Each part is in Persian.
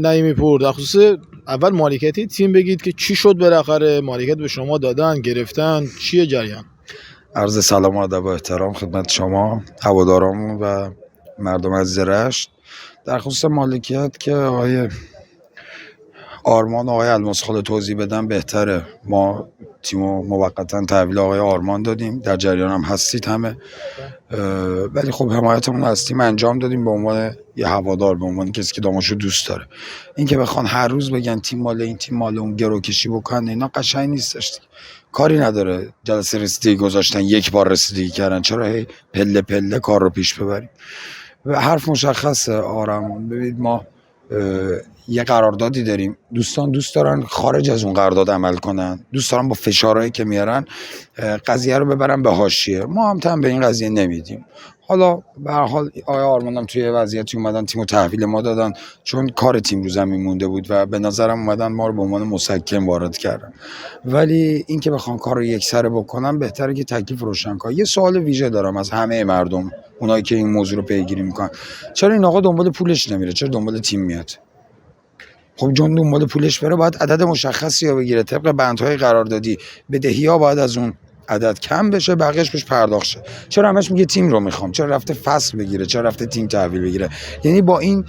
نعیمی پور، در خصوص اول مالکیتی تیم بگید که چی شد بالاخره مالکیت به شما دادن گرفتن، چیه جریان؟ عرض سلام و ادب و احترام خدمت شما هواداران و مردم عزیز رشت. در خصوص مالکیت که آقای آرمان و آقای المسخال توضیح بدن بهتره. ما تیمو موقتا تحویل آقای آرمان دادیم، در جریان هم هستید همه، ولی خب حمایتمون از تیم انجام دادیم به عنوان یه هوادار، به عنوان کسی که داماشو دوست داره. این که بخوان هر روز بگن تیم مال این تیم مال اون، گروکشی بکنن، اینا قشنگ نیستش. کاری نداره جلسه رسیدگی گذاشتن، یک بار رسیدگی کردن، چرا هی پله پله کار رو پیش ببریم؟ و حرف مشخصه آرام. ببینید ما یه قراردادی داریم، دوستان دوست دارن خارج از اون قرارداد عمل کنن، دوست دارن با فشارهایی که میارن قضیه رو ببرن به حاشیه. ما هم به این قضیه نمیدیم. حالا به هر حال آقای آرمان هم توی وضعیتی اومدن تیمو تحویل ما دادن، چون کار تیم رو زمین مونده بود و به نظرم اومدن ما رو به عنوان مسکن وارد کردن. ولی این که بخوان کار رو یکسره بکنن بهتره که تکلیف روشن کنن. یه سوال ویژه دارم از همه مردم، اونایی که این موضوع رو پیگیری میکنن: چرا این آقا دنبال پولش نمیره، چرا دنبال تیم میاد؟ خب چون دنبال پولش بره باید عدد مشخصی ها بگیره، طبق بندهای قراردادی بدهی‌ها باید از اون عدد کم بشه، بقیه‌اش بهش پرداخت شه. چرا همش میگه تیم رو میخوام؟ چرا رفته فصل بگیره؟ چرا رفته تیم تحویل بگیره؟ یعنی با این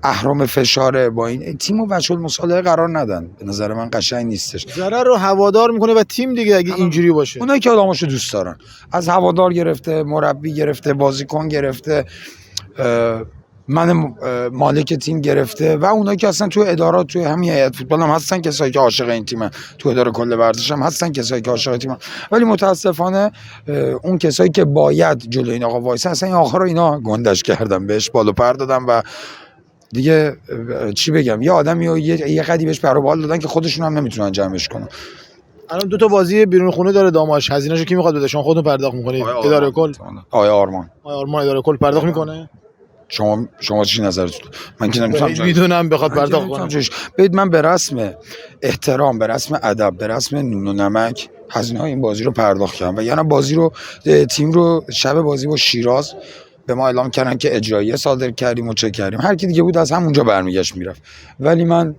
اهرام فشاره، با این تیمو وجه المصالحه قرار ندن. به نظر من قشنگ نیستش. ضرر رو هوادار میکنه و تیم دیگه اگه اینجوری باشه. اونایی که آدماشو دوست دارن، از هوادار گرفته، مربی گرفته، بازیکن گرفته، من مالک تیم گرفته، و اونایی که اصلا تو ادارات، تو همین هیئت فوتبال هم هستن کسایی که عاشق این تیمن، تو اداره کل ورزش هم هستن کسایی که عاشق تیمن. ولی متاسفانه اون کسایی که باید جلوی این آقا وایسن اصلا این آخر رو اینا گندش کردن، بهش بال و پر دادن و دیگه چی بگم، یه آدمی یه قدی بهش پر و بال دادن که خودشون هم نمیتونن جمعش کنن. الان 2 تا بازی بیرون خونه داره داماش، هزینه‌شو کی میخواد بده؟ شما خودتون پرداخت میکنید؟ اداره کل؟ آقای آرمان. آقای آرمان اداره کل پرداخت میکنه؟ شما چی نظرتون؟ من که نمیتونم میدونم بخواد پرداخت کنه. ببینید من به رسم احترام، به رسم ادب، به رسم نون و نمک هزینه‌های این بازی رو پرداخت کردم. و یعنی بازی رو، تیم رو شب بازی با شیراز به ما اعلام کردن که اجراییه صادر کردیم و چه کردیم. هر کی دیگه بود از همونجا برمیگشت میرفت. ولی من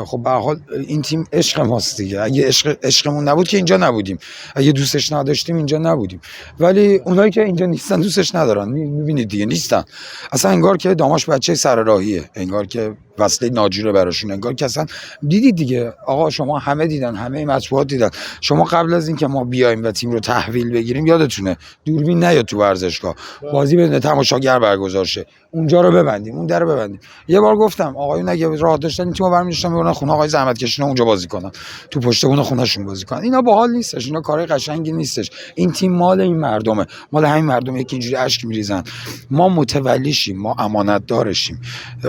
خب به هر حال این تیم عشق ماست دیگه. اگه عشقمون نبود که اینجا نبودیم، اگه دوستش نداشتیم اینجا نبودیم. ولی اونایی که اینجا نیستن دوستش ندارن، میبینید دیگه نیستن. اصلا انگار که داماش بچه سر راهیه، انگار که وصله ناجوره براشون، انگار که اصلا دیدید دیگه. آقا شما همه دیدن، همه مطبوعات دیدن. شما قبل از اینکه ما بیایم و تیم رو تحویل بگیریم یادتونه دوربین نیاد تو ورزشگاه، بازی بدون تماشاگر برگزار شه، اونجا رو ببندیم، اون در رو ببندیم. یه بار گفتم آقایون اگه راه داشتن این تیمو برمی‌داشتن میبرن خونه آقای زحمت کشینا اونجا بازی کنن، تو پشت بون خونه‌شون بازی کنن. اینا باحال نیستش، اینا کارهای قشنگی نیستش. این تیم مال این مردمه، مال همین مردمه که اینجوری اشک میریزن. ما متولیشیم، ما امانت دارشیم.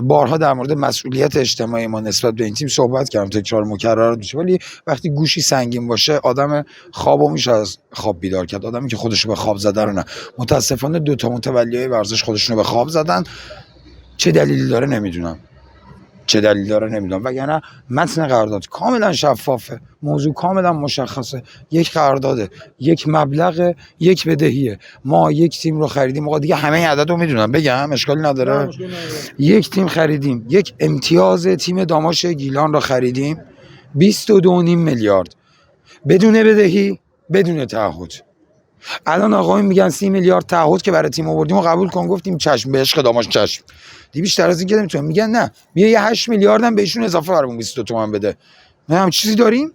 بارها در مورد مسئولیت اجتماعی ما نسبت به این تیم صحبت کردم، تکرار مکرر میشه، ولی وقتی گوشی سنگین باشه آدم خوابو میشه از خواب بیدار کرد. آدمی که خودشو به خواب زده رو نه. متاسفانه 2 تا متولیای ورزش خودشونو به خواب زدن. چه دلیلی داره نمیدونم، وگرنه متن قرارداد کاملا شفافه، موضوع کاملا مشخصه. یک قرارداده، یک مبلغ، یک بدهیه. ما یک تیم رو خریدیم، آقا دیگه همه عددو میدونم بگم، اشکالی نداره. یک تیم خریدیم، یک امتیاز تیم داماش گیلان رو خریدیم 22.5 میلیارد بدون بدهی، بدون تعهد. الان آقایون میگن 30 میلیارد تعهد که برای تیم آوردیم و قبول کن. گفتیم چشم، به عشق داماش چشم. دی بیشتر از این که نمیتونم. میگن نه بیا یه 8 میلیارد هم بهشون اضافه برامون 22 تومن بده. ما هم چیزی داریم؟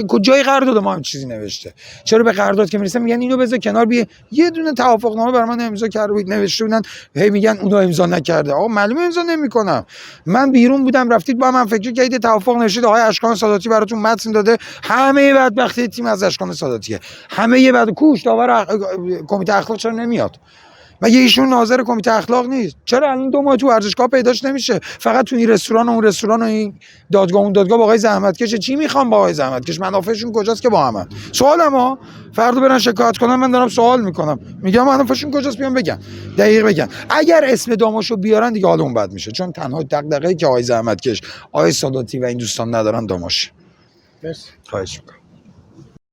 کجای قرارداد ما هم چیزی نوشته؟ چرا به قرارداد که میرسن میگن اینو بذار کنار، بیا یه دونه توافقنامه برای من امضا کرده بود نوشته بودن، هی میگن اونو امضا نکرده. آقا معلومه امضا نمیکنم. من بیرون بودم، رفتید با من فکر کردید توافق نوشید، آقای اشکان ساداتی براتون متن داده، همه بدبختی تیم از اشکان ساداتیه، همه بعد کوش داور کمیته اخلاق چرا نمیاد؟ مگه ایشون ناظر کمیته اخلاق نیست؟ چرا الان 2 ماه تو ورزشگاه پیداش نمیشه؟ فقط تو این رستوران و اون رستوران و این دادگاه اون دادگاه با آقای زحمتکش. چی میخوام با آقای زحمتکش؟ منافعشون کجاست که با همن؟ سوالم فردا برن شکایت کنن، من دارم سوال میکنم، میگم منافعشون کجاست، بیان بگن، دقیق بگن. اگر اسم داماشو بیارن دیگه حالمون بد میشه، چون تنها دغدغه‌ای که آقای زحمتکش، آقای ساداتی و این دوستان ندارن داماش. مرسی. خواهش میکنم.